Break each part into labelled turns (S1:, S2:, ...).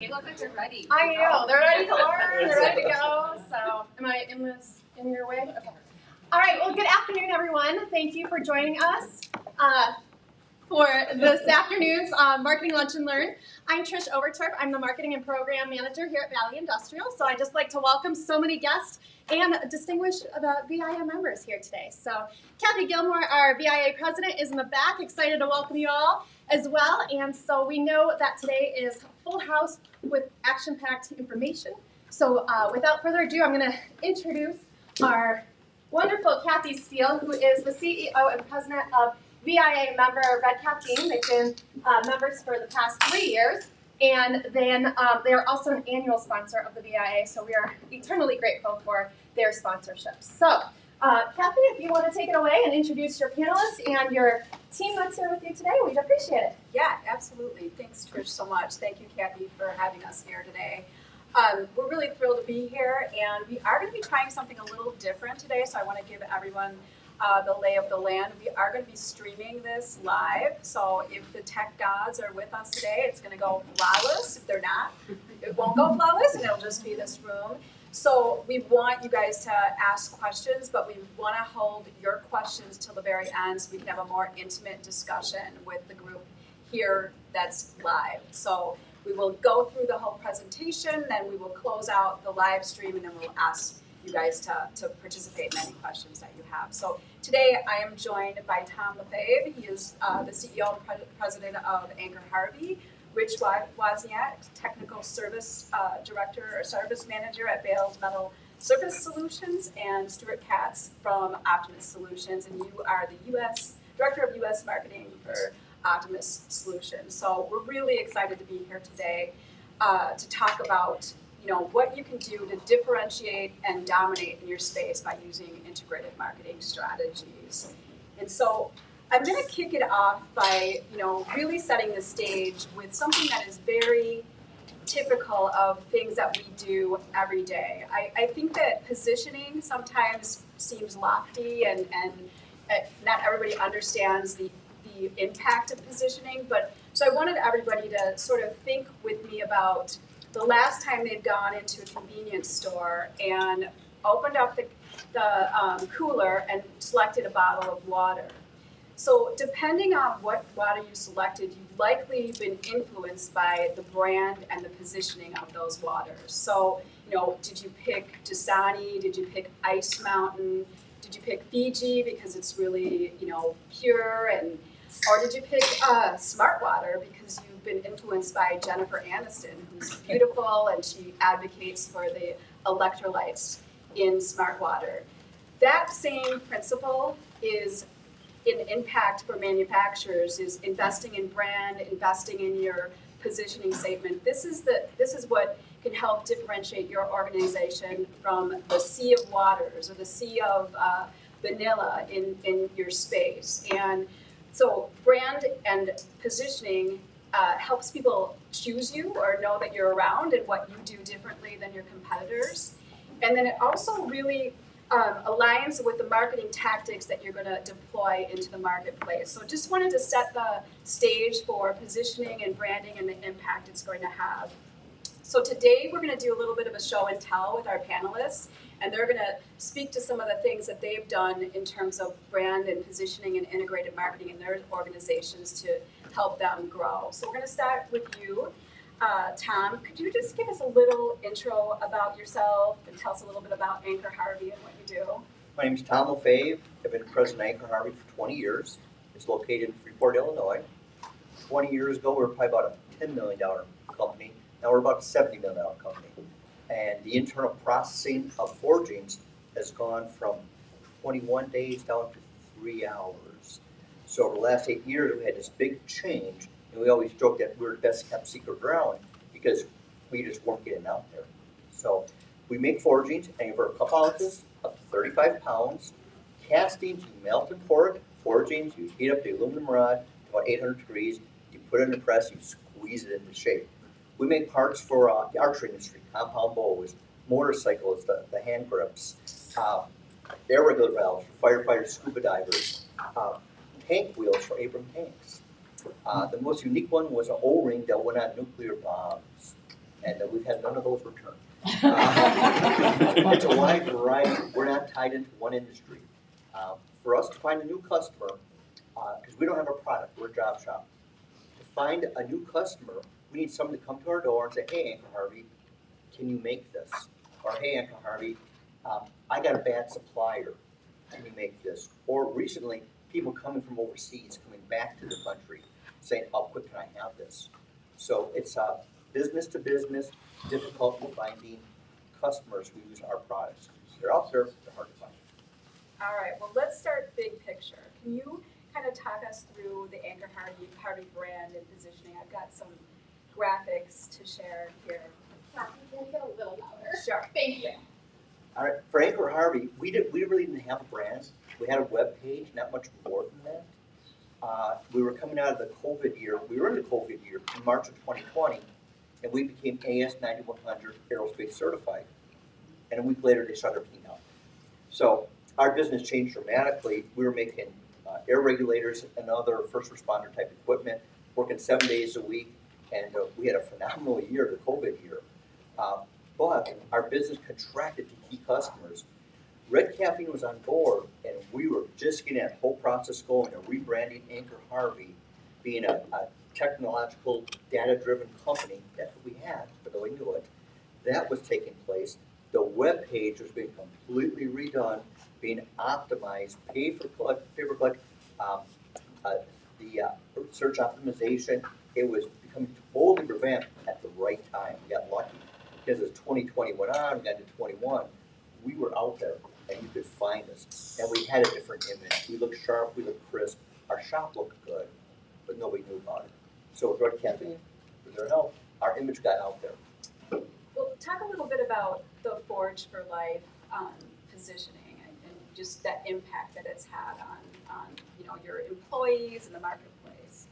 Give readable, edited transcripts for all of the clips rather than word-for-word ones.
S1: They look like they're ready.
S2: I know. They're ready to learn. They're ready to go. So, am I in your way? Okay. All right. Well, good afternoon, everyone. Thank you for joining us for this afternoon's Marketing Lunch and Learn. I'm Trish Overturf. I'm the Marketing and Program Manager here at Valley Industrial. So, I just like to welcome so many guests and distinguished VIA members here today. So, Kathy Gilmore, our VIA President, is in the back. Excited to welcome you all as well. And so we know that today is full house with action-packed information. So without further ado, I'm going to introduce our wonderful Kathy Steele, who is the CEO and President of VIA member Red Caffeine. They've been members for the past 3 years. And then they are also an annual sponsor of the VIA, so we are eternally grateful for their sponsorship. So, Kathy, if you want to take it away and introduce your panelists and your team that's here with you today, we'd appreciate it.
S1: Yeah, absolutely. Thanks, Trish, so much. Thank you, Kathy, for having us here today. We're really thrilled to be here, and we are going to be trying something a little different today, so I want to give everyone the lay of the land. We are going to be streaming this live, so if the tech gods are with us today, it's going to go flawless. If they're not, it won't go flawless, and it'll just be this room. So we want you guys to ask questions, but we want to hold your questions till the very end so we can have a more intimate discussion with the group here that's live. So we will go through the whole presentation, then we will close out the live stream, and then we'll ask you guys to participate in any questions that you have. So today I am joined by Tom Lefaivre. He is the CEO and President of Anchor Harvey. Rich Wozniak, Technical Service Director or Service Manager at Bales Metal Surface Solutions, and Stuart Katz from Optimas Solutions, and you are the Director of U.S. Marketing for Optimas Solutions. So we're really excited to be here today to talk about what you can do to differentiate and dominate in your space by using integrated marketing strategies. And so I'm going to kick it off by, really setting the stage with something that is very typical of things that we do every day. I think that positioning sometimes seems lofty and not everybody understands the impact of positioning. But so I wanted everybody to sort of think with me about the last time they'd gone into a convenience store and opened up the cooler and selected a bottle of water. So depending on what water you selected, you've likely been influenced by the brand and the positioning of those waters. So, did you pick Dasani? Did you pick Ice Mountain? Did you pick Fiji because it's really, pure? Or did you pick Smart Water because you've been influenced by Jennifer Aniston, who's beautiful and she advocates for the electrolytes in Smart Water? That same principle is an impact for manufacturers, is investing in brand, investing in your positioning statement. This is what can help differentiate your organization from the sea of waters or the sea of vanilla in your space. And so brand and positioning helps people choose you or know that you're around and what you do differently than your competitors. And then it also really aligns with the marketing tactics that you're going to deploy into the marketplace. So just wanted to set the stage for positioning and branding and the impact it's going to have. So today we're going to do a little bit of a show and tell with our panelists, and they're going to speak to some of the things that they've done in terms of brand and positioning and integrated marketing in their organizations to help them grow. So we're going to start with you. Tom, could you just give us a little intro about yourself and tell us a little bit about Anchor Harvey and what you do?
S3: My name is Tom Lefaivre. I've been president of Anchor Harvey for 20 years. It's located in Freeport, Illinois. 20 years ago, we were probably about a $10 million company. Now we're about a $70 million company. And the internal processing of forgings has gone from 21 days down to 3 hours. So over the last 8 years, we had this big change. And we always joke that we're the best kept secret around because we just weren't getting out there. So we make forgings anywhere from a couple ounces up to 35 pounds. Castings, you melt and pour it. Forgings, you heat up the aluminum rod to about 800 degrees. You put it in the press, you squeeze it into shape. We make parts for the archery industry, compound bows, motorcycles, the hand grips, air regulator valves for firefighters, scuba divers, tank wheels for Abrams tanks. The most unique one was an O-ring that went on nuclear bombs. and we've had none of those returned. It's a wide variety. We're not tied into one industry. For us to find a new customer, because we don't have a product, we're a job shop. To find a new customer, we need someone to come to our door and say, hey, Anchor Harvey, can you make this? Or hey, Anchor Harvey, I got a bad supplier. Can you make this? Or recently, people coming from overseas, coming back to the country, saying, how quick can I have this? So it's business to business, difficult finding customers who use our products. They're out there, they're hard to find.
S1: All right, well, let's start big picture. Can you kind of talk us through the Anchor Harvey brand and positioning? I've got some graphics to share here.
S2: Kathy, can you get a little louder?
S1: Sure.
S2: Thank you.
S3: All right, for Anchor Harvey, we really didn't have a brand. We had a web page, not much more than that. We were coming out of the COVID year. We were in the COVID year in March of 2020, and we became AS 9100 aerospace certified. And a week later, they shut everything down. So our business changed dramatically. We were making air regulators and other first responder type equipment, working 7 days a week, and we had a phenomenal year, the COVID year. But our business contracted to key customers. Red Caffeine was on board, and we were just getting that whole process going and rebranding Anchor Harvey, being a technological, data-driven company. That's what we had, but nobody knew it. That was taking place. The web page was being completely redone, being optimized, pay-per-click, the search optimization. It was becoming totally revamped at the right time. We got lucky. Because as 2020 went on, we got into 21, we were out there, and you could find us. And we had a different image. We looked sharp, we looked crisp. Our shop looked good, but nobody knew about it. So with Red Caffeine, with their help, our image got out there.
S1: Well, talk a little bit about the Forge for Life positioning and just that impact that it's had on your employees and the marketplace.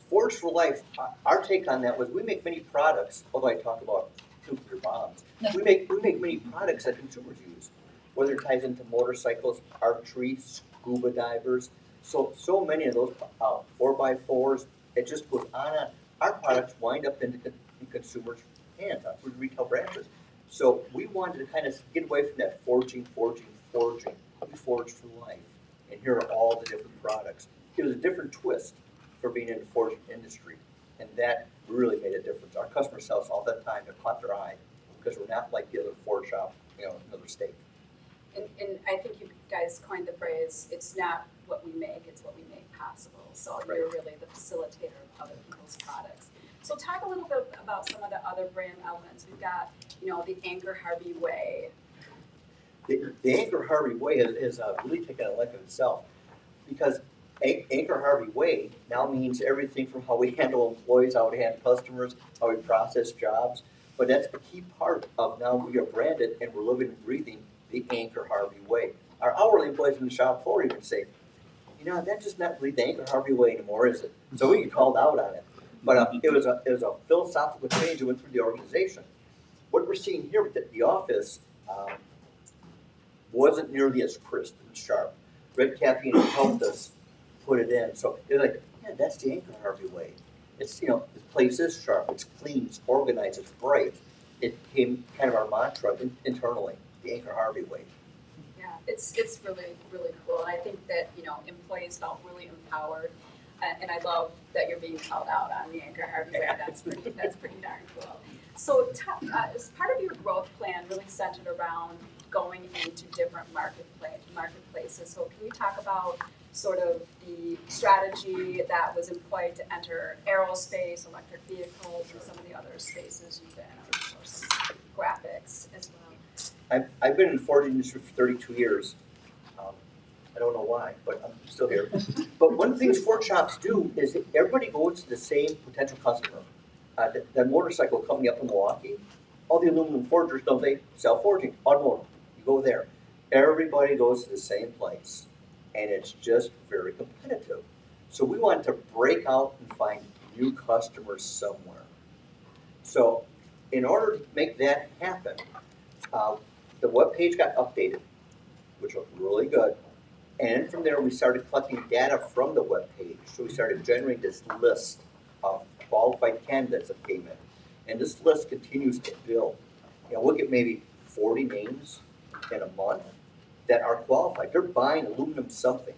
S3: Forge for Life, our take on that was we make many products, although I talk about nuclear bombs, we make many products that consumers use, whether it ties into motorcycles, archery, scuba divers, so many of those 4x4s, it just goes on and on. Our products wind up in consumers' hands through the retail branches. So we wanted to kind of get away from that forging. We forge for life. And here are all the different products. It was a different twist for being in the forging industry. And that really made a difference. Our customers tell us all the time, it caught their eye, because we're not like the other forge shop, in another state.
S1: And I think you guys coined the phrase, it's not what we make, it's what we make possible. So
S3: Right.
S1: you're really the facilitator of other people's products. So talk a little bit about some of the other brand elements. We've got, the Anchor Harvey way.
S3: The Anchor Harvey way has really taken a life of itself, because Anchor Harvey way now means everything from how we handle employees, how we handle customers, how we process jobs. But that's a key part of now we are branded and we're living and breathing the Anchor Harvey way. Our hourly employees in the shop floor even say, that's just not really the Anchor Harvey way anymore, is it? So we get called out on it. But it was a philosophical change that went through the organization. What we're seeing here with the office wasn't nearly as crisp and sharp. Red Caffeine helped us put it in. So they're like, that's the Anchor Harvey way. It's, this place is sharp, it's clean, it's organized, it's bright. It became kind of our mantra internally, the Anchor Harvey way.
S1: Yeah, it's really, really cool. And I think that, employees felt really empowered. And I love that you're being called out on the Anchor Harvey way. That's pretty darn cool. So as part of your growth plan really centered around going into different marketplaces. So can you talk about sort of the strategy that was employed to enter aerospace, electric vehicles, and some of the other spaces you've been, of course, graphics as well?
S3: I've been in the forging industry for 32 years. I don't know why, but I'm still here. But one of the things forge shops do is that everybody goes to the same potential customer. That motorcycle company up in Milwaukee, all the aluminum forgers, don't they sell forging? Automotive. You go there. Everybody goes to the same place. And it's just very competitive. So we wanted to break out and find new customers somewhere. So in order to make that happen, the web page got updated, which looked really good. And from there, we started collecting data from the web page. So we started generating this list of qualified candidates that came in. And this list continues to build. We'll get maybe 40 names in a month that are qualified. They're buying aluminum something,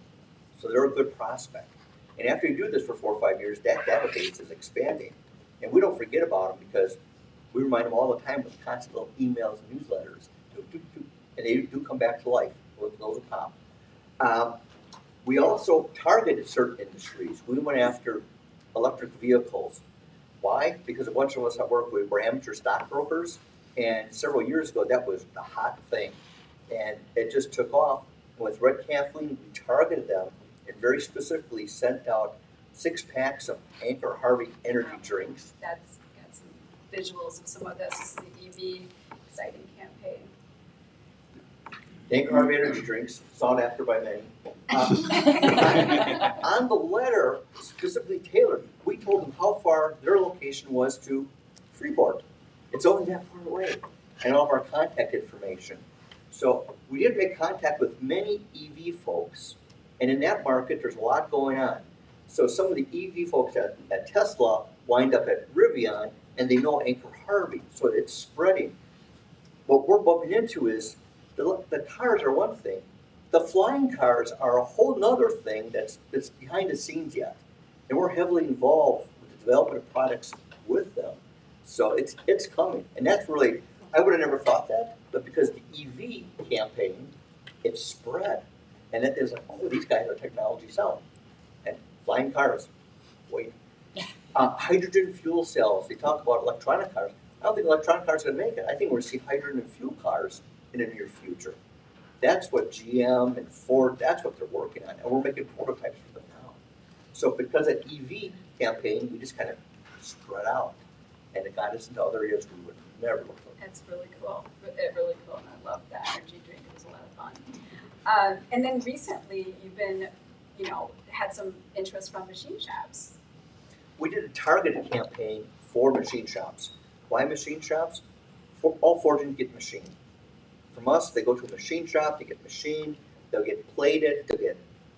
S3: so they're a good prospect. And after you do this for 4 or 5 years, that database is expanding. And we don't forget about them because we remind them all the time with constant little emails and newsletters. And they do come back to life. Those will pop. We also targeted certain industries. We went after electric vehicles. Why? Because a bunch of us at work, we were amateur stockbrokers, and several years ago, that was the hot thing. And it just took off. With Red Caffeine, we targeted them and very specifically sent out 6 packs of Anchor Harvey energy drinks.
S1: That's got some visuals of some of this. This is the EV exciting campaign.
S3: Anchor Harvey energy drinks, sought after by many. On the letter, specifically tailored, we told them how far their location was to Freeport. It's only that far away, and all of our contact information. So we did make contact with many EV folks, and in that market, there's a lot going on. So some of the EV folks at Tesla wind up at Rivian, and they know Anchor Harvey, so it's spreading. What we're bumping into is the cars are one thing. The flying cars are a whole nother thing that's behind the scenes yet. And we're heavily involved with the development of products with them. So it's coming. And that's really, I would have never thought that, but because the EV campaign, it's spread. And it is like, oh, these guys are technology sound. And flying cars, wait. Hydrogen fuel cells, they talk about electronic cars. I don't think electronic cars are gonna make it. I think we're gonna see hydrogen and fuel cars in the near future. That's what GM and Ford, that's what they're working on, and we're making prototypes for them now. So because of EV campaign, we just kind of spread out, and it got us into other areas we would never look for.
S1: That's really cool. Really cool, and I love that energy drink. It was a lot of fun. And then recently, you've been, had some interest from machine shops.
S3: We did a targeted campaign for machine shops. Why machine shops? All forgings get machined. From us, they go to a machine shop, they get machined, they'll get plated, they'll get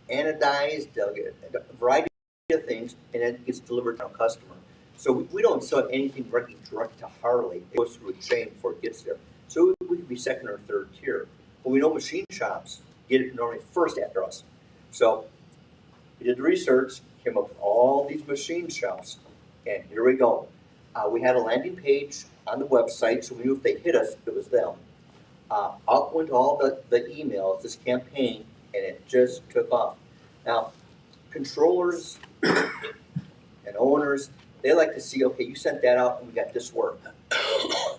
S3: anodized, they'll get a variety of things, and then it gets delivered to a customer. So we don't sell anything directly to Harley. It goes through a chain before it gets there. So we could be second or third tier. But we know machine shops get it normally first after us. So we did the research, came up with all these machine shops, and here we go. We had a landing page on the website, so we knew if they hit us, it was them. Out went all the emails, this campaign, and it just took off. Now, controllers and owners, they like to see, okay, you sent that out and we got this work. I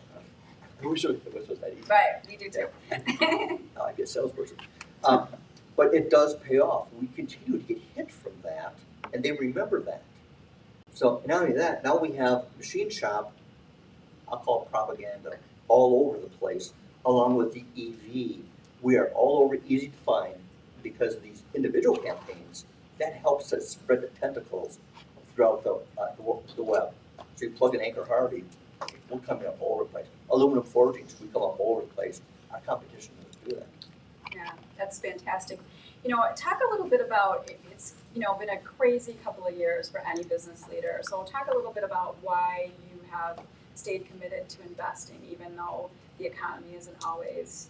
S3: wish it was that easy.
S1: Right, we do too.
S3: Now I get salesperson. But it does pay off. We continue to get hit from that, and they remember that. So not only that, now we have machine shop, I'll call it propaganda, all over the place. Along with the EV, we are all over, easy to find because of these individual campaigns. That helps us spread the tentacles throughout the web. So you plug in Anchor Harvey, we're coming up all over the place. Aluminum forgings, we come up all over the place. Our competition doesn't do that.
S1: Yeah, that's fantastic. Talk a little bit about, it's been a crazy couple of years for any business leader. So talk a little bit about why you have stayed committed to investing, even though the economy isn't always,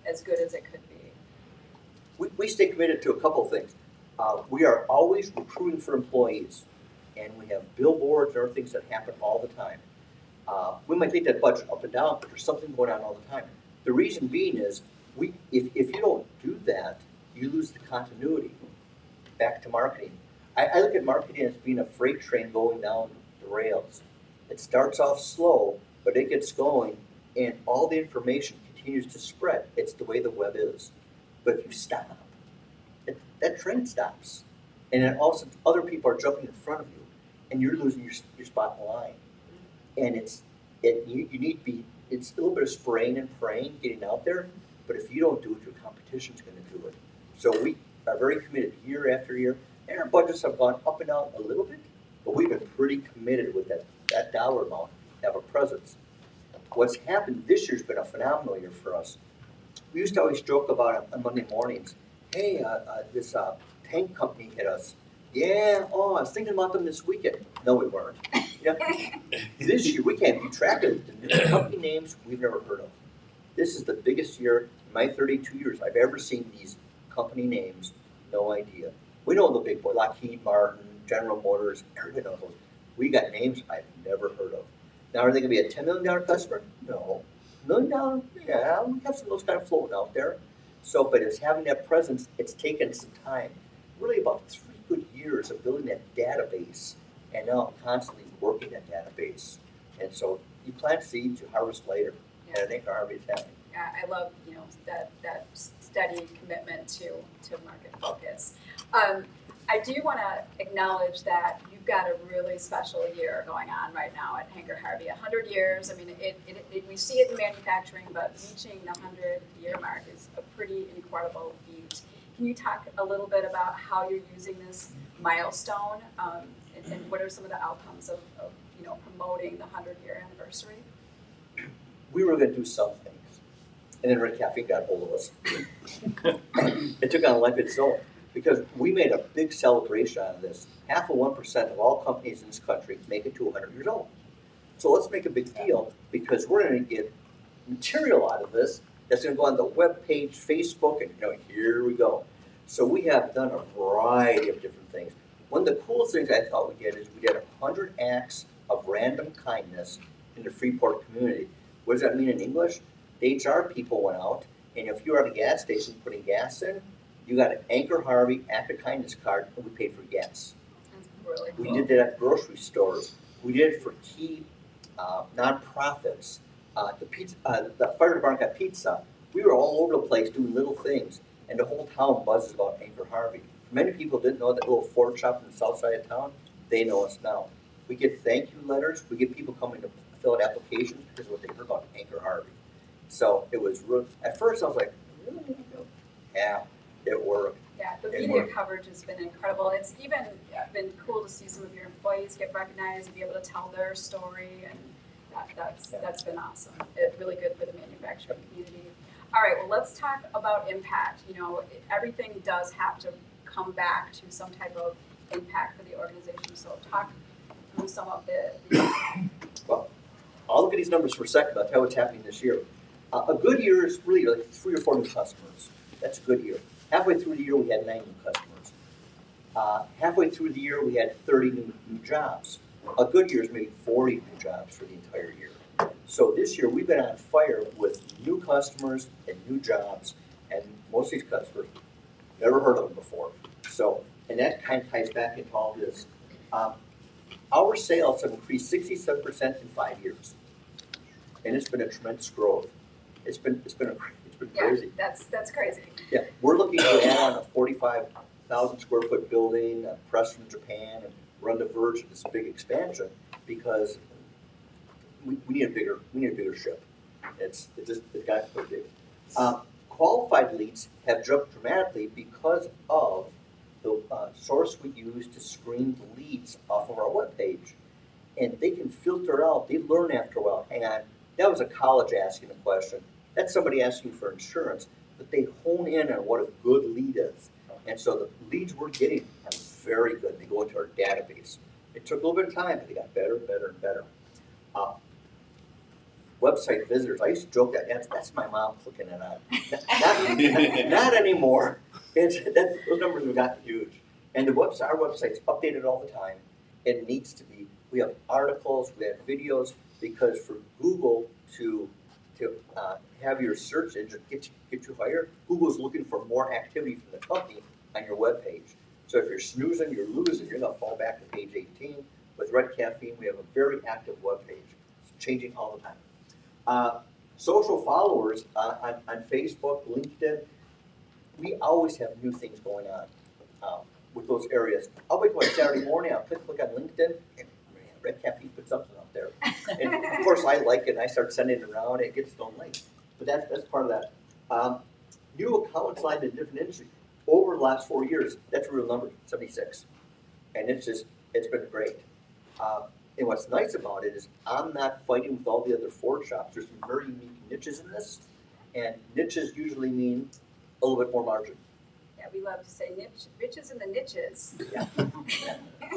S1: as good as it could be.
S3: We stay committed to a couple of things. We are always recruiting for employees, and we have billboards and other things that happen all the time. We might take that budget up and down, but there's something going on all the time. The reason being is, if you don't do that, you lose the continuity. Back to marketing. I look at marketing as being a freight train going down the rails. It starts off slow, but it gets going, and all the information continues to spread. It's the way the web is. But if you stop, that train stops. And then all of a sudden, other people are jumping in front of you, and you're losing your spot in line. And you need to be, it's a little bit of spraying and praying, getting out there, but if you don't do it, your competition's going to do it. So we are very committed year after year, and our budgets have gone up and down a little bit, but we've been pretty committed with that dollar amount to have a presence. What's happened this year's been a phenomenal year for us. We used to always joke about it on Monday mornings. Hey, this tank company hit us. Yeah, I was thinking about them this weekend. No, we weren't. Yeah. This year, we can't keep track of the company names we've never heard of. This is the biggest year in my 32 years I've ever seen these company names, no idea. We know the big boy, Lockheed Martin, General Motors, everybody knows those. We got names I've never heard of. Now, are they going to be a $10 million customer? No. $1 million? Yeah, we have some of those kind of floating out there. So, but it's having that presence, it's taken some time. Really about 3 good years of building that database, and now constantly working that database. And so you plant seeds, you harvest later. And I think Harvey is happening.
S1: Yeah, I love that steady commitment to market focus. I do want to acknowledge that you've got a really special year going on right now at Anchor Harvey. 100 years. I mean, we see it in manufacturing, but reaching the 100-year mark is a pretty incredible feat. Can you talk a little bit about how you're using this milestone, and what are some of the outcomes of promoting the 100-year anniversary?
S3: We were going to do some things, and then Red Caffeine got hold of us. It took on a life of its own because we made a big celebration out of this. 0.5% of all companies in this country make it to 100 years old. So let's make a big deal because we're going to get material out of this that's going to go on the web page, Facebook, and here we go. So we have done a variety of different things. One of the coolest things I thought we did is we did 100 acts of random kindness in the Freeport community. What does that mean in English? The HR people went out, and if you were at a gas station putting gas in, you got an Anchor Harvey Act of Kindness card, and we paid for gas.
S1: That's really cool.
S3: We did that at grocery stores. We did it for key nonprofits. The fire department got pizza. We were all over the place doing little things, and the whole town buzzes about Anchor Harvey. Many people didn't know that little Ford shop in the south side of town. They know us now. We get thank you letters. We get people coming to fill out applications because of what they heard about Anchor Harvey. So it was real. At first, I was like, really? Yeah, it worked.
S1: Yeah, the media coverage has been incredible. It's even been cool to see some of your employees get recognized and be able to tell their story, and that's been awesome. It's really good for the manufacturing community. All right, well, let's talk about impact. Everything does have to come back to some type of impact for the organization. So talk through some of the
S3: Well, I'll look at these numbers for a second. I'll tell you what's happening this year. A good year is really like 3 or 4 new customers. That's a good year. Halfway through the year, we had 9 new customers. Halfway through the year, we had 30 new jobs. A good year is maybe 40 new jobs for the entire year. So this year, we've been on fire with new customers and new jobs, and most of these customers, never heard of them before. So, and that kind of ties back into all this. Our sales have increased 67% in 5 years, and it's been a tremendous growth. It's been crazy.
S1: Yeah, that's crazy.
S3: Yeah, we're looking to add on a 45,000 square foot building, a press from Japan, and we're on the verge of this big expansion because we need a bigger ship. It's got to be big. Qualified leads have jumped dramatically because of the source we use to screen the leads off of our webpage. And they can filter out, they learn after a while. Hang on, that was a college asking a question. That's somebody asking for insurance, but they hone in on what a good lead is. And so the leads we're getting are very good. They go into our database. It took a little bit of time, but they got better, better, and better. Website visitors, I used to joke that's my mom clicking it on. Not anymore. Those numbers have gotten huge. And our website's updated all the time. It needs to be. We have articles, we have videos, because for Google to have your search engine get you higher, Google's looking for more activity from the company on your webpage. So if you're snoozing, you're losing. You're going to fall back to page 18. With Red Caffeine, we have a very active webpage. It's changing all the time. Social followers on Facebook, LinkedIn, we always have new things going on with those areas. I'll wake up on Saturday morning, I'll click on LinkedIn, and Red Caffeine put something up there. And of course I like it, and I start sending it around, and it gets thrown late. But that's part of that. New accounts lined in different industries. Over the last 4 years, that's a real number, 76. And it's been great. And what's nice about it is I'm not fighting with all the other Ford shops. There's some very unique niches in this, and niches usually mean a little bit more margin.
S1: We love to say riches in the niches.
S3: Yeah.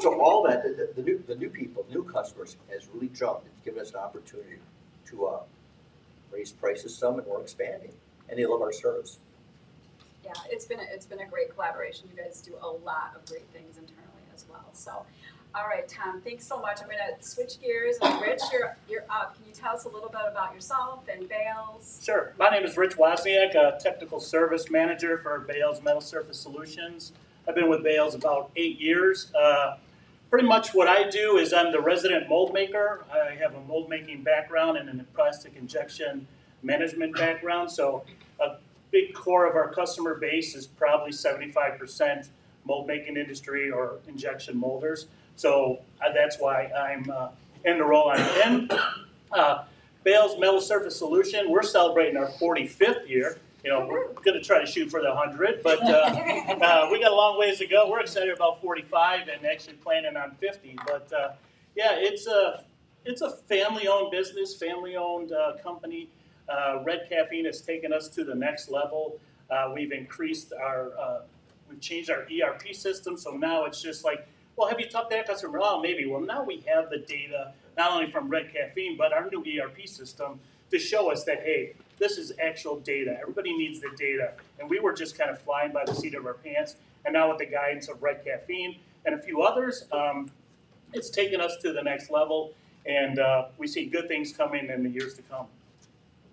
S3: So all that, the new people, new customers has really jumped. It's given us an opportunity to raise prices some, and we're expanding, and they love our service.
S1: Yeah, it's been a great collaboration. You guys do a lot of great things internally as well. So, all right, Tom, thanks so much. I'm going to switch gears. And Rich, you're up. Can you tell us a little bit about yourself and Bales?
S4: Sure. My name is Rich Wozniak, a technical service manager for Bales Metal Surface Solutions. I've been with Bales about 8 years. Pretty much what I do is I'm the resident mold maker. I have a mold making background and a plastic injection management background. So a big core of our customer base is probably 75% mold making industry or injection molders. So that's why I'm in the role I'm in. Bales Metal Surface Solution, we're celebrating our 45th year. You know, we're going to try to shoot for the 100, but we got a long ways to go. We're excited about 45 and actually planning on 50. But yeah, it's a family-owned business, family-owned company. Red Caffeine has taken us to the next level. We've increased we've changed our ERP system, so now it's just like, well, have you talked to that customer? Oh, maybe. Well, now we have the data, not only from Red Caffeine, but our new ERP system to show us that, hey, this is actual data. Everybody needs the data. And we were just kind of flying by the seat of our pants. And now with the guidance of Red Caffeine and a few others, it's taken us to the next level. And we see good things coming in the years to come.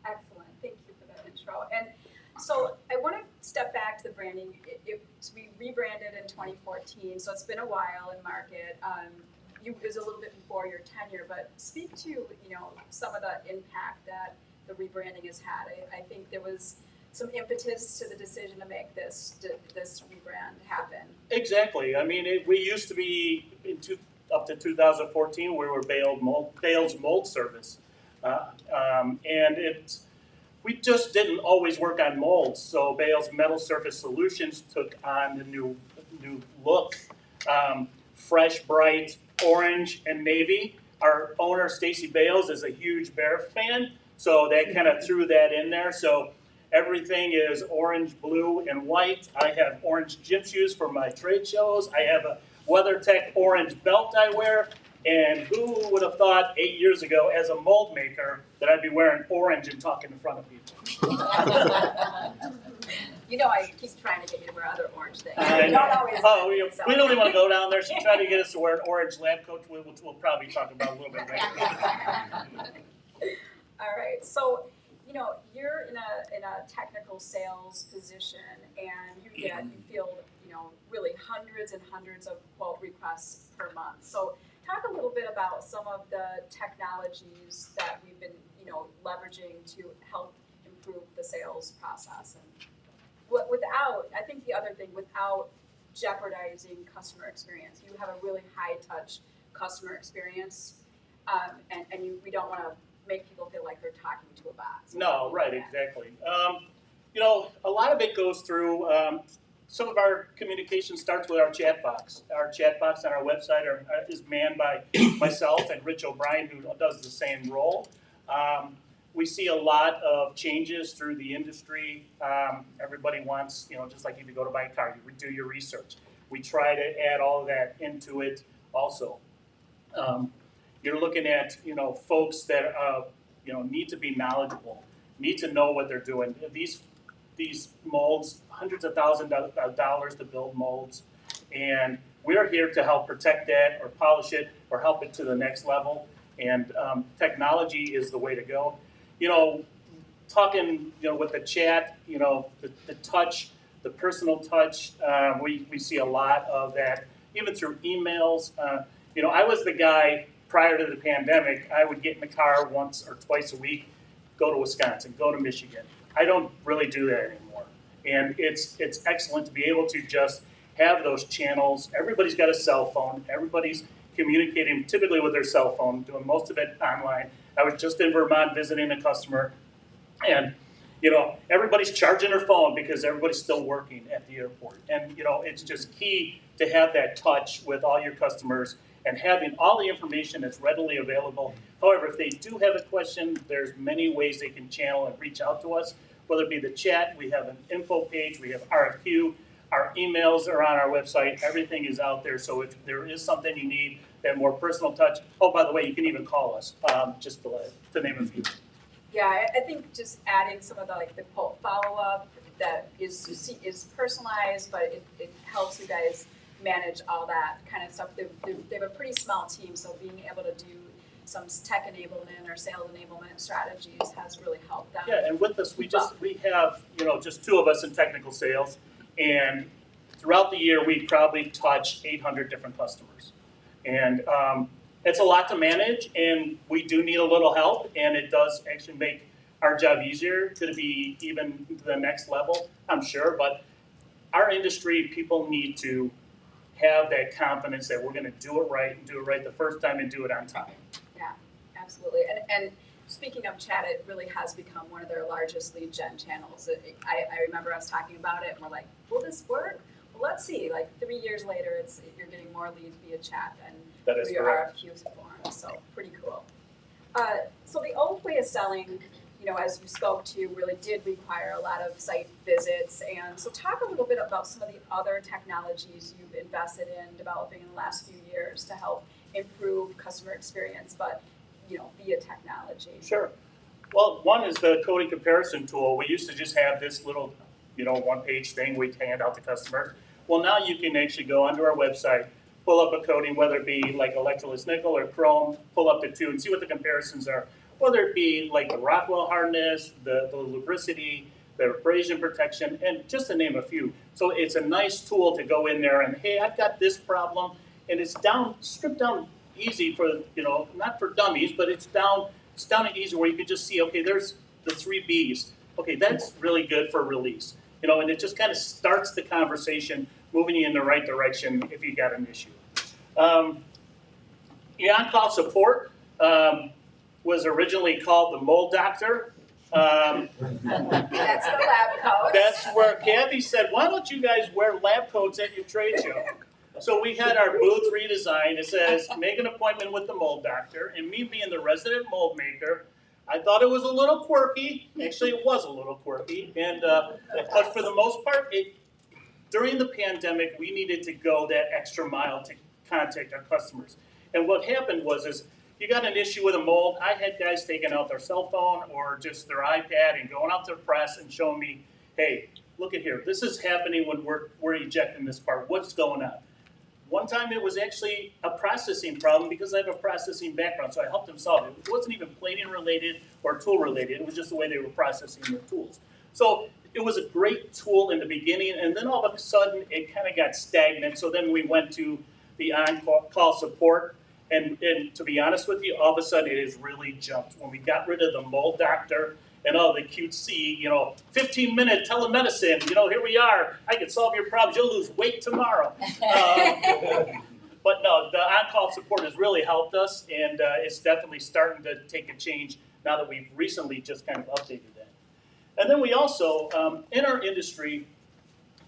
S1: Excellent. Thank you for that intro. And so I want to step back to the branding. We rebranded in 2014, so it's been a while in market. It was a little bit before your tenure, but speak to some of the impact that the rebranding has had. I think there was some impetus to the decision to make this rebrand happen.
S4: Exactly. I mean, we used to be up to 2014, we were Bales Mold Service, and we just didn't always work on molds. So Bales Metal Surface Solutions took on the new look, fresh, bright orange and navy. Our owner, Stacy Bales, is a huge Bear fan, so that kind of threw that in there. So everything is orange, blue, and white. I have orange gym shoes for my trade shows. I have a WeatherTech orange belt I wear. And who would have thought 8 years ago, as a mold maker, that I'd be wearing orange and talking in front of people?
S1: I keep trying to get you to wear other orange things.
S4: I
S1: We
S4: know.
S1: don't always.
S4: Oh, we don't even want to go down there. She tried to get us to wear an orange lab coat, which we'll probably talk about a little bit later.
S1: All right. So, you're in a technical sales position, and you field really hundreds and hundreds of quote requests per month. So, talk a little bit about some of the technologies that we've been leveraging to help improve the sales process, and I think the other thing, without jeopardizing customer experience. You have a really high touch customer experience, and we don't want to make people feel like they're talking to a bot. So
S4: No, right, exactly. A lot of it goes through, some of our communication starts with our chat box. Our chat box on our website is manned by myself and Rich O'Brien, who does the same role. We see a lot of changes through the industry. Everybody wants, just like if you go to buy a car, you do your research. We try to add all of that into it also. You're looking at, folks that, need to be knowledgeable, need to know what they're doing. These molds, hundreds of thousands of dollars to build molds, and we're here to help protect that or polish it or help it to the next level. And technology is the way to go. Talking, with the chat, the touch, the personal touch, we see a lot of that, even through emails. I was the guy prior to the pandemic. I would get in the car once or twice a week, go to Wisconsin, go to Michigan. I don't really do that anymore. And it's excellent to be able to just have those channels. Everybody's got a cell phone. Everybody's communicating typically with their cell phone, doing most of it online. I was just in Vermont visiting a customer, and everybody's charging their phone because everybody's still working at the airport. And it's just key to have that touch with all your customers and having all the information that's readily available. However, if they do have a question, there's many ways they can channel and reach out to us, whether it be the chat. We have an info page, we have RFQ, Our emails are on our website. Everything is out there. So if there is something you need, that more personal touch. Oh, by the way, you can even call us, just to name a few.
S1: Yeah, I think just adding some of the like the quote follow-up that is personalized, but it helps you guys manage all that kind of stuff. They have a pretty small team, so being able to do some tech enablement or sales enablement strategies has really helped them.
S4: Yeah, and with us, we have, just 2 of us in technical sales, and throughout the year, we probably touch 800 different customers. And it's a lot to manage, and we do need a little help, and it does actually make our job easier to be even to the next level, I'm sure, but our industry, people need to have that confidence that we're gonna do it right and do it right the first time and do it on time.
S1: Yeah, absolutely. And speaking of chat, it really has become one of their largest lead gen channels. I remember us talking about it and we're like, will this work? Well, let's see. Like 3 years later, you're getting more leads via chat than through your RFQ form. So pretty cool. So the old way of selling, as you spoke to, really did require a lot of site visits. And so talk a little bit about some of the other technologies you've invested in developing in the last few years to help improve customer experience, but via technology.
S4: Sure. Well, one is the coding comparison tool. We used to just have this little, one-page thing we'd hand out to customers. Well, now you can actually go onto our website, pull up a coding, whether it be like electroless nickel or chrome, pull up the 2 and see what the comparisons are. Whether it be like the Rockwell hardness, the lubricity, the abrasion protection, and just to name a few. So it's a nice tool to go in there and, hey, I've got this problem, and it's stripped down easy for, not for dummies, but it's down and easy where you can just see, okay, there's the 3 Bs. Okay, that's really good for release. And it just kind of starts the conversation, moving you in the right direction if you got an issue. On-call support was originally called the Mold Doctor.
S1: That's the lab coat.
S4: That's where Kathy said, why don't you guys wear lab coats at your trade show? So we had our booth redesigned. It says, make an appointment with the Mold Doctor. And me being the resident mold maker, I thought it was a little quirky. Actually, it was a little quirky. And but for the most part, during the pandemic, we needed to go that extra mile to contact our customers. And what happened was you got an issue with a mold. I had guys taking out their cell phone or just their iPad and going out to the press and showing me, hey, look at here. This is happening when we're ejecting this part. What's going on? One time it was actually a processing problem because I have a processing background, so I helped them solve it. It wasn't even plating related or tool related. It was just the way they were processing their tools. So it was a great tool in the beginning, and then all of a sudden it kind of got stagnant. So then we went to the on-call support. And to be honest with you, all of a sudden it has really jumped. When we got rid of the Mold Doctor and all the cutesy, 15-minute telemedicine, here we are. I can solve your problems. You'll lose weight tomorrow. But no, the on-call support has really helped us, and it's definitely starting to take a change now that we've recently just kind of updated that. And then we also, in our industry,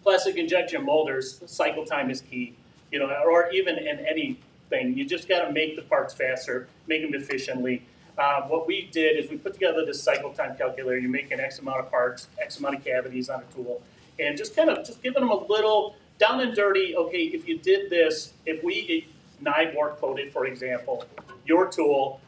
S4: plastic injection molders, cycle time is key, or even in any thing. You just got to make the parts faster, make them efficiently. What we did is we put together this cycle time calculator. You make an X amount of parts, X amount of cavities on a tool, and just giving them a little down and dirty. Okay, if you did this, if we NIBOR coated, for example, your tool,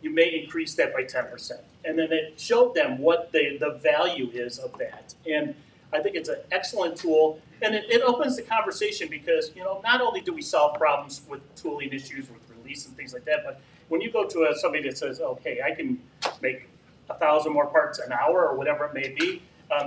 S4: you may increase that by 10%. And then it showed them what the value is of that. And I think it's an excellent tool, and it opens the conversation because, not only do we solve problems with tooling issues, with release and things like that, but when you go to somebody that says, okay, I can make 1,000 more parts an hour or whatever it may be,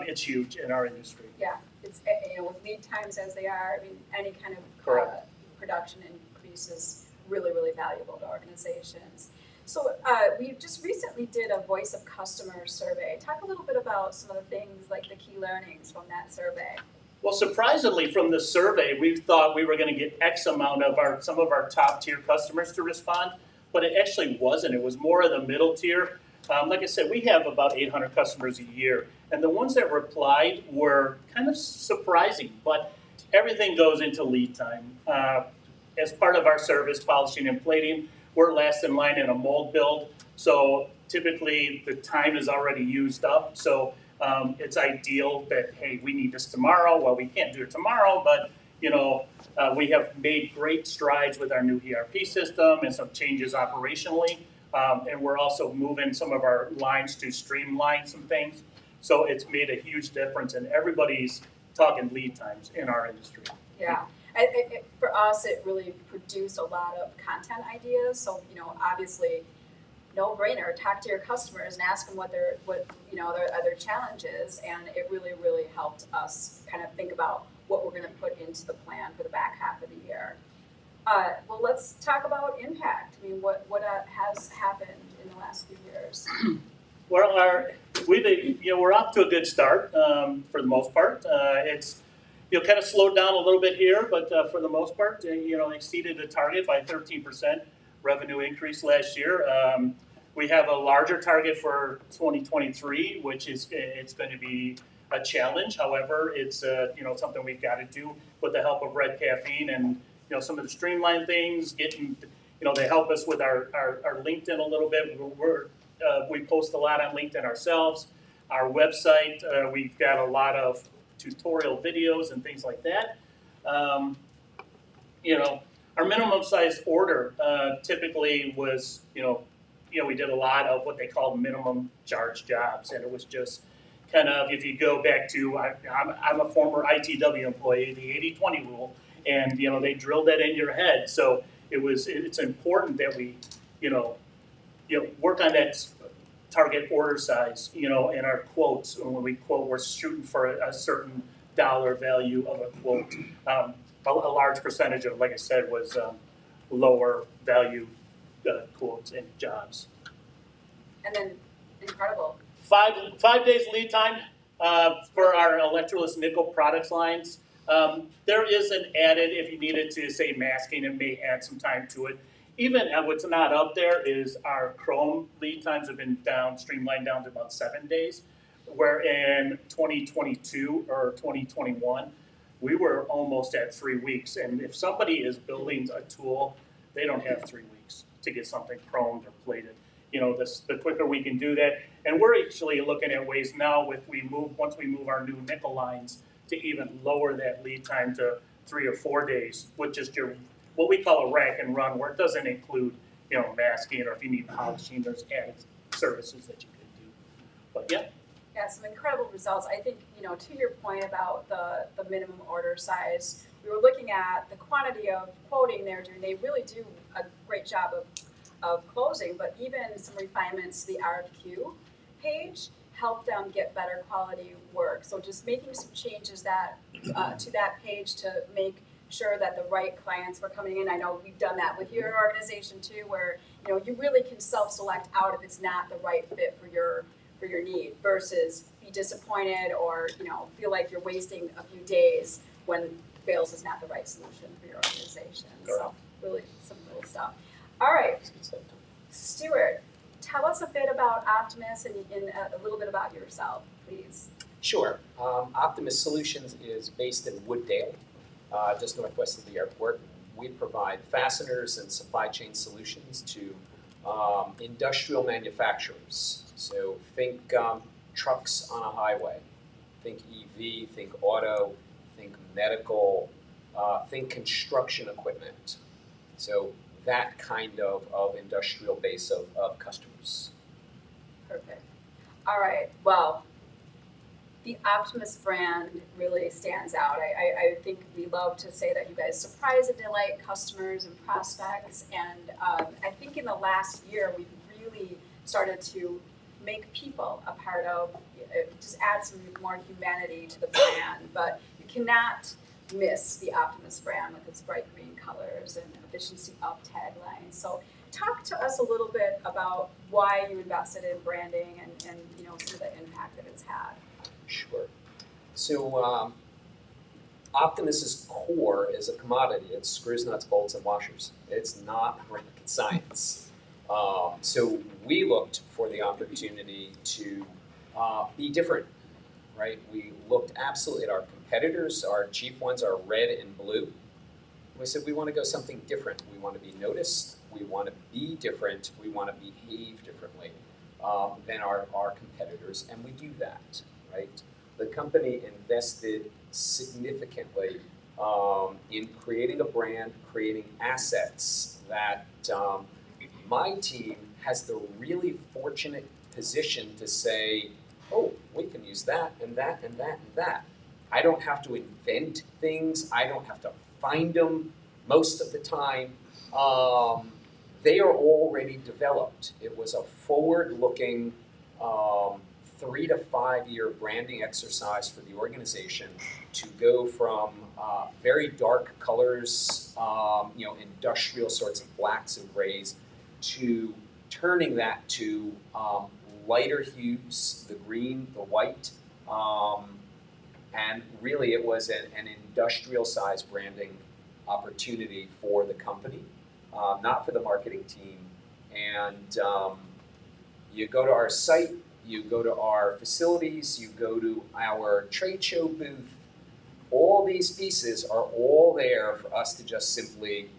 S4: it's huge in our industry.
S1: Yeah, it's, with lead times as they are, any kind of production increase is really, really valuable to organizations. So we just recently did a voice of customer survey. Talk a little bit about some of the things, like the key learnings from that survey.
S4: Well, surprisingly, from the survey, we thought we were going to get X amount of some of our top tier customers to respond, but it actually wasn't. It was more of the middle tier. Like I said, we have about 800 customers a year, and the ones that replied were kind of surprising, but everything goes into lead time. As part of our service, polishing and plating, we're last in line in a mold build, so typically the time is already used up. So It's ideal that, hey, we need this tomorrow. Well, we can't do it tomorrow, but we have made great strides with our new ERP system and some changes operationally. And we're also moving some of our lines to streamline some things. So it's made a huge difference, and everybody's talking lead times in our industry.
S1: Yeah. For us, it really produced a lot of content ideas. So, obviously, no brainer. Talk to your customers and ask them what their other challenges, and it really, really helped us kind of think about what we're going to put into the plan for the back half of the year. Well, let's talk about impact. I mean, what has happened in the last few years?
S4: Well, we're off to a good start for the most part. It's kind of slowed down a little bit here, but for the most part, exceeded the target by 13% revenue increase last year. We have a larger target for 2023, which is it's going to be a challenge. However, it's something we've got to do with the help of Red Caffeine and some of the streamline things. Getting they help us with our LinkedIn a little bit. We post a lot on LinkedIn ourselves. Our website, we've got a lot of tutorial videos and things like that. Our minimum size order typically was, we did a lot of what they call minimum charge jobs, and it was just kind of, if you go back to, I'm a former ITW employee, the 80-20 rule, and they drilled that in your head. So it's important that we, work on that target order size, in our quotes. When we quote, we're shooting for a certain dollar value of a quote. A large percentage of, like I said, was lower value quotes and jobs.
S1: And then, incredible.
S4: 5 days lead time for our electroless nickel products lines. There is an added, if you needed to say masking, it may add some time to it. Even what's not up there is our chrome lead times have been streamlined down to about 7 days, where in 2022 or 2021, we were almost at 3 weeks. And if somebody is building a tool, they don't have 3 weeks to get something chromed or plated. The quicker we can do that. And we're actually looking at ways now once we move our new nickel lines to even lower that lead time to 3 or 4 days with just what we call a rack and run, where it doesn't include, masking, or if you need polishing, there's added services that you can do. But yeah.
S1: Yeah, some incredible results. I think, to your point about the minimum order size, we were looking at the quantity of quoting they're doing. They really do a great job of closing, but even some refinements to the RFQ page help them get better quality work. So just making some changes to that page to make sure that the right clients were coming in. I know we've done that with your organization too, where you really can self-select out if it's not the right fit for your need, versus be disappointed or feel like you're wasting a few days when Bales is not the right solution for your organization. So really some little stuff. All right, Stuart, tell us a bit about Optimas and a little bit about yourself, please.
S5: Sure. Optimas Solutions is based in Wooddale, just northwest of the airport. We provide fasteners and supply chain solutions to industrial manufacturers. So think trucks on a highway, think EV, think auto, think medical, think construction equipment. So that kind of industrial base of customers.
S1: Perfect. All right. Well, the Optimas brand really stands out. I think we love to say that you guys surprise and delight customers and prospects. And I think in the last year, we've really started to make people a part of, just add some more humanity to the brand. But you cannot miss the Optimas brand with its bright green colors and efficiency up tagline. So talk to us a little bit about why you invested in branding and some of the impact that it's had.
S5: Sure. So Optimus's core is a commodity. It's screws, nuts, bolts, and washers. It's not rocket science. So we looked for the opportunity to be different, right? We looked absolutely at our competitors. Our chief ones are red and blue. We said we want to go something different. We want to be noticed. We want to be different. We want to behave differently than our competitors, and we do that. right? The company invested significantly in creating a brand, creating assets that my team has the really fortunate position to say, oh, we can use that and that and that and that. I don't have to invent things. I don't have to find them most of the time. They are already developed. It was a forward-looking 3 to 5 year branding exercise for the organization to go from very dark colors, industrial sorts of blacks and grays, to turning that to lighter hues, the green, the white, and really it was an industrial size branding opportunity for the company, not for the marketing team. And you go to our site, you go to our facilities, you go to our trade show booth, all these pieces are all there for us to just simply,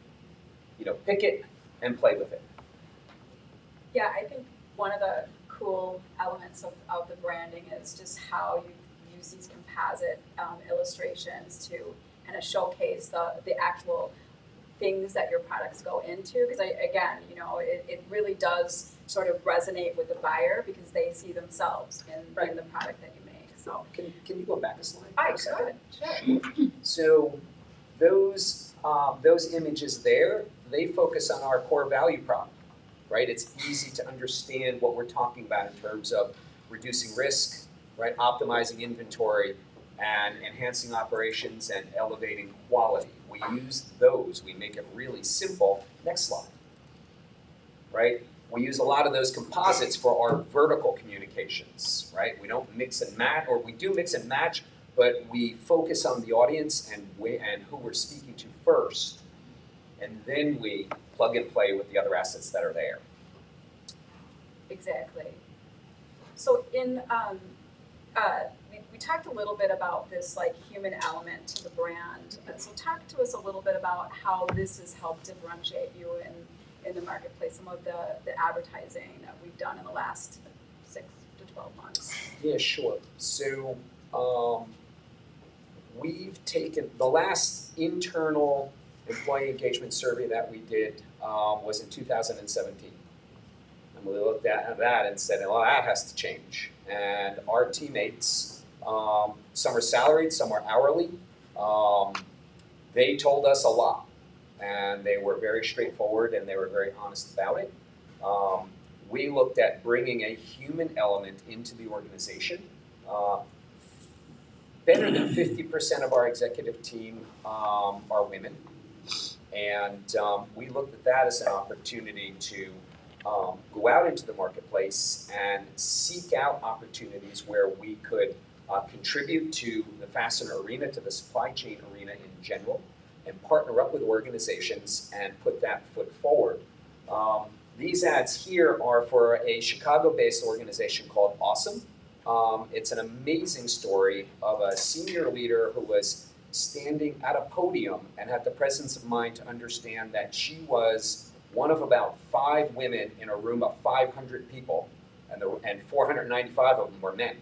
S5: pick it and play with it.
S1: Yeah, I think one of the cool elements of the branding is just how you use these composite illustrations to kind of showcase the actual things that your products go into. Because it really does sort of resonate with the buyer because they see themselves in the product that you make. So
S5: Can you go back a slide?
S1: I could, sure.
S5: So those images there, they focus on our core value prop, right? It's easy to understand what we're talking about in terms of reducing risk, right? Optimizing inventory and enhancing operations and elevating quality. We use those, we make it really simple. Next slide, right? We use a lot of those composites for our vertical communications, right? We don't mix and match, or we do mix and match, but we focus on the audience and who we're speaking to first, and then we plug and play with the other assets that are there.
S1: Exactly. So we talked a little bit about this human element to the brand. So talk to us a little bit about how this has helped differentiate you in the marketplace, some of the advertising that we've done in the last 6 to 12 months.
S5: Yeah, sure. So we've taken the last internal employee engagement survey that we did was in 2017. And we looked at that and said, well, that has to change. And our teammates, some are salaried, some are hourly, they told us a lot. And they were very straightforward and they were very honest about it. We looked at bringing a human element into the organization. Better than 50% of our executive team are women. And we looked at that as an opportunity to go out into the marketplace and seek out opportunities where we could contribute to the fastener arena, to the supply chain arena in general, and partner up with organizations and put that foot forward. These ads here are for a Chicago-based organization called Awesome. It's an amazing story of a senior leader who was standing at a podium and had the presence of mind to understand that she was one of about 5 women in a room of 500 people, and 495 of them were men.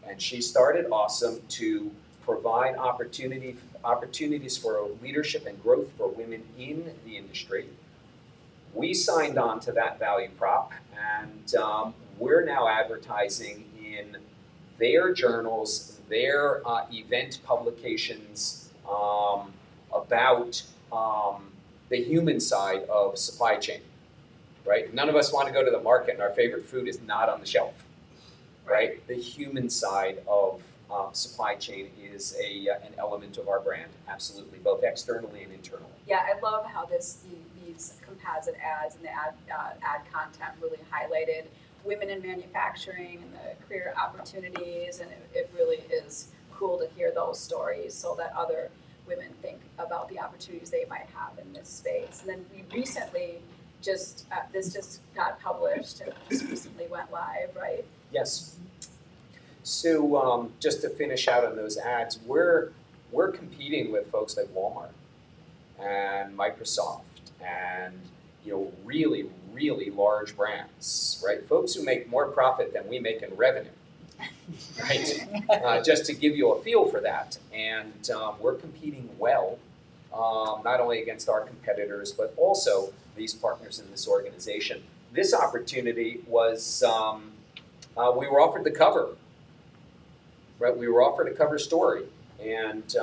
S5: And she started Awesome to provide opportunities for leadership and growth for women in the industry. We signed on to that value prop, and we're now advertising in their journals, their event publications about the human side of supply chain, right? None of us want to go to the market and our favorite food is not on the shelf, right? The human side of supply chain is an element of our brand, absolutely, both externally and internally.
S1: Yeah, I love how these composite ads and the ad content really highlighted women in manufacturing and the career opportunities, and it really is cool to hear those stories so that other women think about the opportunities they might have in this space. And then we recently this just got published and just recently went live, right?
S5: Yes. So just to finish out on those ads, we're competing with folks like Walmart and Microsoft and really, really large brands, right? Folks who make more profit than we make in revenue. right? Just to give you a feel for that. And we're competing well, not only against our competitors, but also these partners in this organization. This opportunity was, we were offered the cover, right? We were offered a cover story. And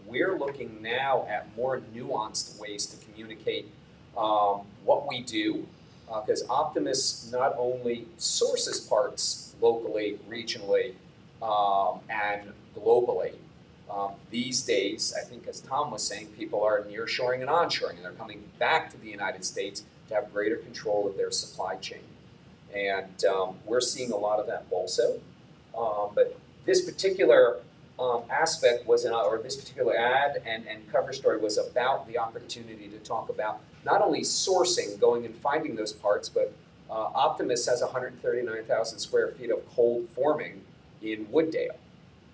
S5: we're looking now at more nuanced ways to communicate what we do, because Optimas not only sources parts locally, regionally, and globally. These days, I think as Tom was saying, people are nearshoring and onshoring, and they're coming back to the United States to have greater control of their supply chain. And we're seeing a lot of that also. But this particular aspect was, or this particular ad and cover story was about the opportunity to talk about not only sourcing, going and finding those parts, but Optimas has 139,000 square feet of cold forming in Wooddale.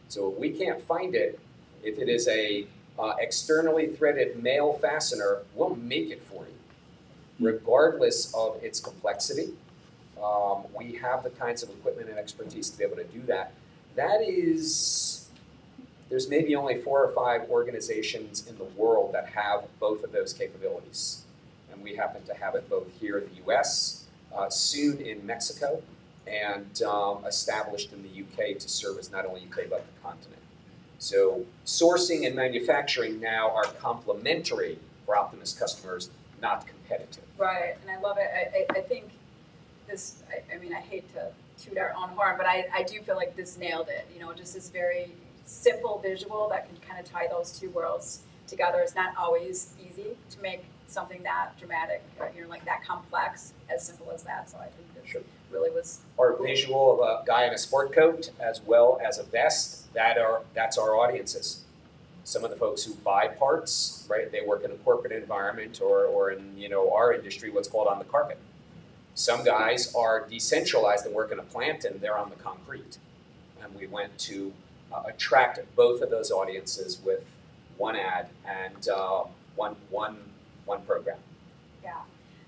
S5: So if we can't find it, if it is a externally threaded male fastener, we'll make it for you, regardless of its complexity. We have the kinds of equipment and expertise to be able to do that. That is, there's maybe only 4 or 5 organizations in the world that have both of those capabilities. And we happen to have it both here in the US, soon in Mexico, and established in the UK to serve as not only UK but the continent. So sourcing and manufacturing now are complementary for Optimas customers, not competitive.
S1: Right, and I love it. I think this, I mean, I hate to toot our own horn, but I do feel like this nailed it. You know, just this very simple visual that can kind of tie those two worlds together. It's not always easy to make something that dramatic, or, you know, like that complex, as simple as that. So I think this really was
S5: Our
S1: cool.
S5: visual of a guy in a sport coat as well as a vest, that's our audiences. Some of the folks who buy parts, right, they work in a corporate environment or in, you know, our industry, what's called on the carpet. Some guys are decentralized and work in a plant and they're on the concrete. And we went to attract both of those audiences with one ad and one program.
S1: Yeah.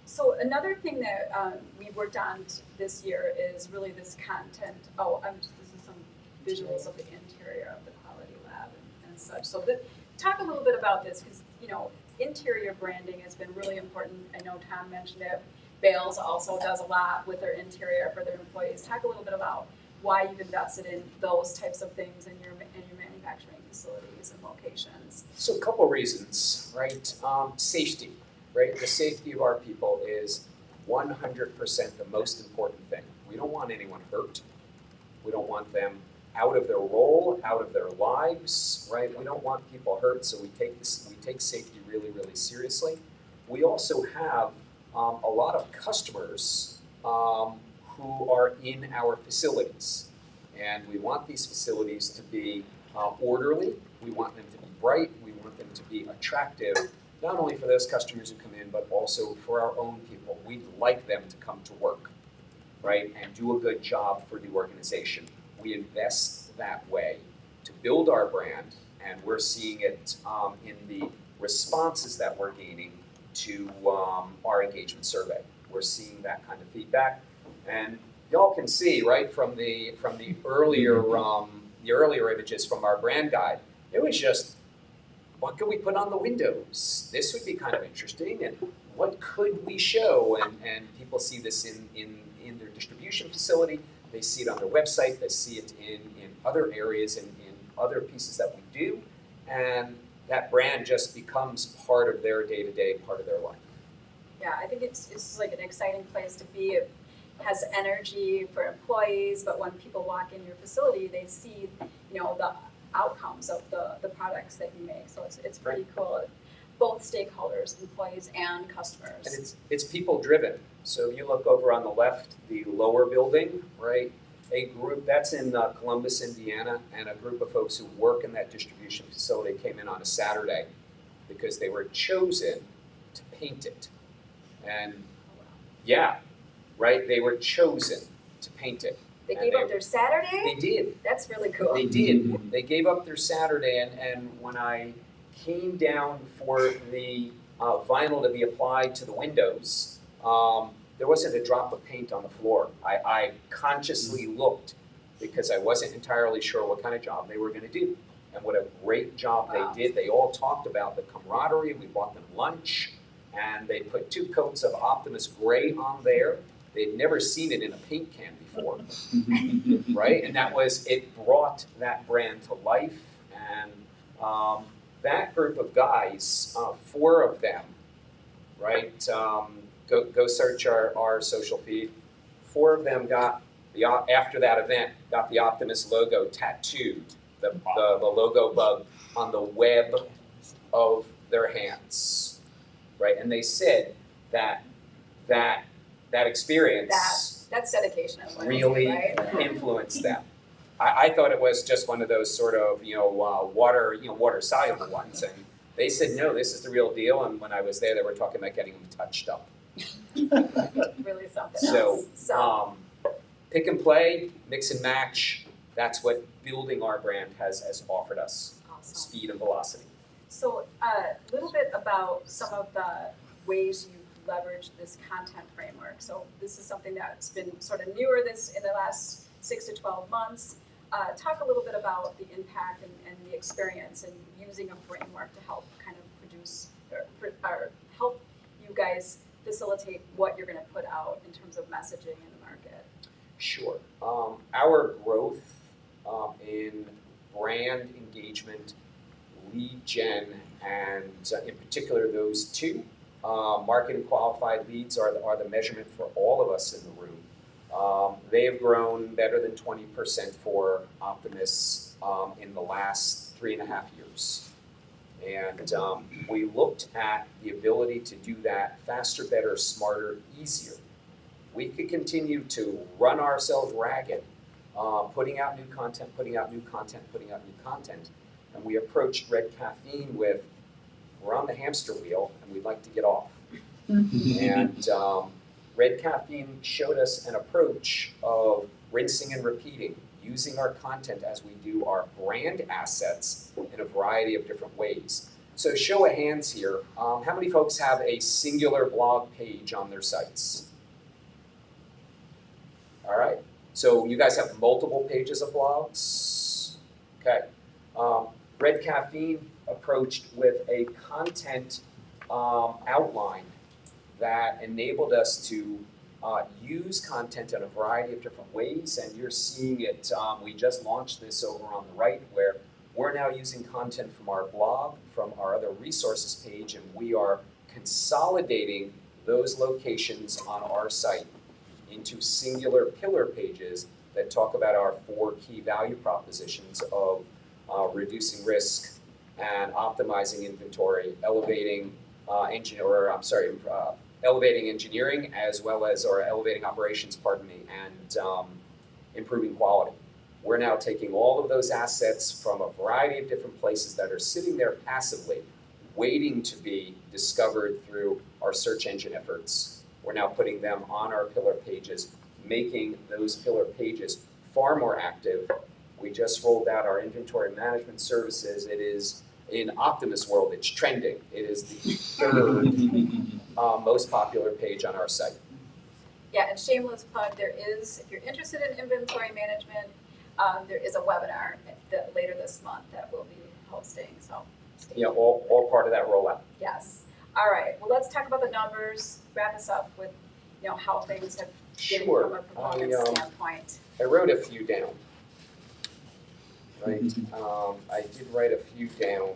S1: So another thing that we worked on this year is really this content. Oh, this is some visuals of the interior of the quality lab and such. So talk a little bit about this, because, you know, interior branding has been really important. I know Tom mentioned it. Bales also does a lot with their interior for their employees. Talk a little bit about why you've invested in those types of things in your manufacturing facilities and locations.
S5: So a couple of reasons, right? Safety, right? The safety of our people is 100% the most important thing. We don't want anyone hurt. We don't want them out of their role, out of their lives, right? We don't want people hurt, so we take safety really, really seriously. We also have a lot of customers who are in our facilities. And we want these facilities to be orderly, we want them to be bright, we want them to be attractive, not only for those customers who come in, but also for our own people. We'd like them to come to work, right, and do a good job for the organization. We invest that way to build our brand, and we're seeing it in the responses that we're gaining to our engagement survey. We're seeing that kind of feedback, and y'all can see, right, from the earlier images from our brand guide, it was just, what could we put on the windows? This would be kind of interesting, and what could we show? And people see this in their distribution facility, they see it on their website, they see it in other areas and in other pieces that we do, and that brand just becomes part of their day-to-day, part of their life.
S1: Yeah, I think it's like an exciting place to be. It has energy for employees, but when people walk in your facility, they see, you know, the outcomes of the products that you make. So it's pretty cool. Both stakeholders, employees and customers.
S5: And it's people driven. So you look over on the left, the lower building, right? A group that's in Columbus, Indiana, and a group of folks who work in that distribution facility came in on a Saturday because they were chosen to paint it. And yeah, right, they were chosen to paint it.
S1: They gave up their Saturday?
S5: They did.
S1: That's really cool.
S5: They did. They gave up their Saturday, and when I came down for the vinyl to be applied to the windows, there wasn't a drop of paint on the floor. I consciously looked because I wasn't entirely sure what kind of job they were going to do. And what a great job
S1: Wow.
S5: they did. They all talked about the camaraderie. We bought them lunch, and they put 2 coats of Optimas gray on there. They'd never seen it in a paint can before, right? And it brought that brand to life. And that group of guys, 4 of them, right? Go search our social feed. 4 of them got after that event, got the Optimas logo tattooed, the logo bug on the web of their hands, right? And they said that experience
S1: That's dedication and loyalty,
S5: really
S1: right?
S5: influenced them. I thought it was just one of those sort of water soluble ones, and they said no, this is the real deal. And when I was there, they were talking about getting them touched up.
S1: Really something
S5: So,
S1: else.
S5: pick and play, mix and match. That's what building our brand has offered us.
S1: Awesome.
S5: Speed and velocity.
S1: So a little bit about some of the ways you've leveraged this content framework. So this is something that's been sort of newer in the last 6 to 12 months. Talk a little bit about the impact and the experience and using a framework to help kind of produce or help you guys facilitate what you're going to put out in terms of messaging in the market.
S5: Sure. Our growth in brand engagement, lead gen, and in particular those 2, marketing qualified leads are the measurement for all of us in the room. They have grown better than 20% for Optimas in the last 3.5 years. And we looked at the ability to do that faster, better, smarter, easier. We could continue to run ourselves ragged, putting out new content, and we approached Red Caffeine with, we're on the hamster wheel and we'd like to get off. And Red Caffeine showed us an approach of rinsing and repeating, using our content as we do our brand assets in a variety of different ways. So show of hands here, how many folks have a singular blog page on their sites? All right, so you guys have multiple pages of blogs? Okay. Red Caffeine approached with a content outline that enabled us to use content in a variety of different ways, and you're seeing it, we just launched this over on the right, where we're now using content from our blog, from our other resources page, and we are consolidating those locations on our site into singular pillar pages that talk about our 4 key value propositions of reducing risk and optimizing inventory, elevating elevating engineering as well as, or elevating operations, and improving quality. We're now taking all of those assets from a variety of different places that are sitting there passively, waiting to be discovered through our search engine efforts. We're now putting them on our pillar pages, making those pillar pages far more active. We just rolled out our inventory management services. It is, in Optimas world, it's trending. It is the 3rd most popular page on our site.
S1: Yeah, and shameless plug, there is, if you're interested in inventory management, there is a webinar later this month that we'll be hosting, so.
S5: Yeah, all part of that rollout.
S1: Yes. All right, well, let's talk about the numbers, wrap us up with, how things have been
S5: Sure.
S1: from a performance standpoint.
S5: I wrote a few down. Right, I did write a few down.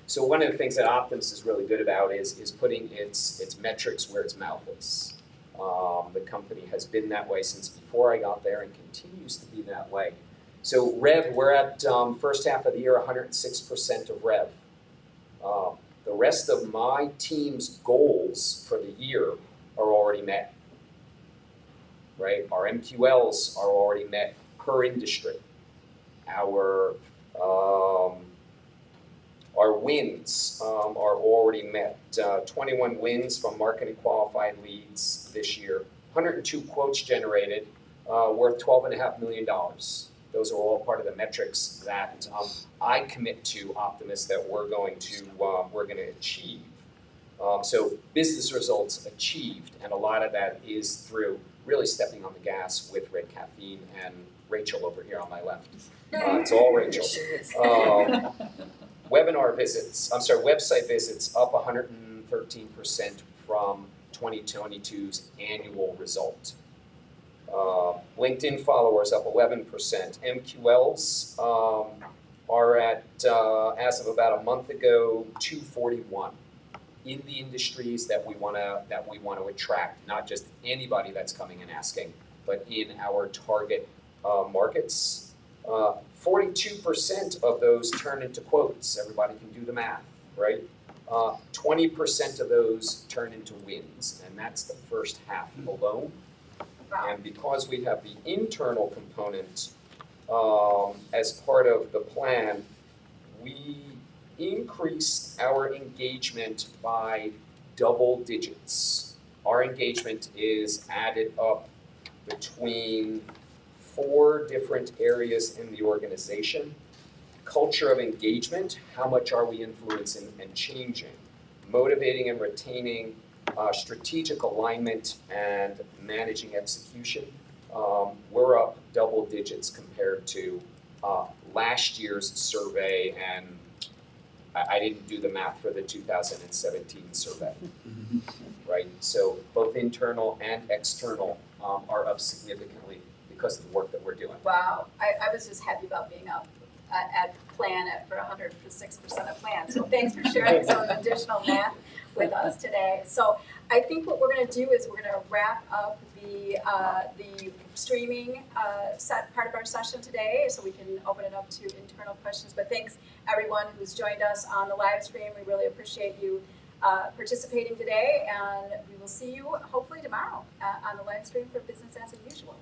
S5: So one of the things that Optimas is really good about is putting its metrics where its mouth is. The company has been that way since before I got there and continues to be that way. So Rev, we're at first half of the year, 106% of Rev. The rest of my team's goals for the year are already met. Right, our MQLs are already met per industry. Our wins are already met. 21 wins from marketing qualified leads this year. 102 quotes generated, worth $12.5 million. Those are all part of the metrics that I commit to Optimas that we're going to achieve. So business results achieved, and a lot of that is through really stepping on the gas with Red Caffeine and Rachel over here on my left. It's all Rachel. Website visits up 113% from 2022's annual result. LinkedIn followers up 11%. MQLs are at, as of about a month ago, 241 in the industries that we want to attract, not just anybody that's coming and asking, but in our target markets. 42% of those turn into quotes. Everybody can do the math, right? 20% of those turn into wins, and that's the first half alone.
S1: Wow.
S5: And because we have the internal component as part of the plan, we increased our engagement by double digits. Our engagement is added up between 4 different areas in the organization. Culture of engagement, how much are we influencing and changing? Motivating and retaining, strategic alignment, and managing execution. We're up double digits compared to last year's survey, and I didn't do the math for the 2017 survey, right? So both internal and external are up significantly because of the work that we're doing.
S1: Wow, I was just happy about being up at plan for 106% of plan. So thanks for sharing some additional math with us today. So I think what we're going to do is we're going to wrap up the streaming set part of our session today, so we can open it up to internal questions. But thanks everyone who's joined us on the live stream. We really appreciate you participating today, and we will see you hopefully tomorrow on the live stream for Business as Usual.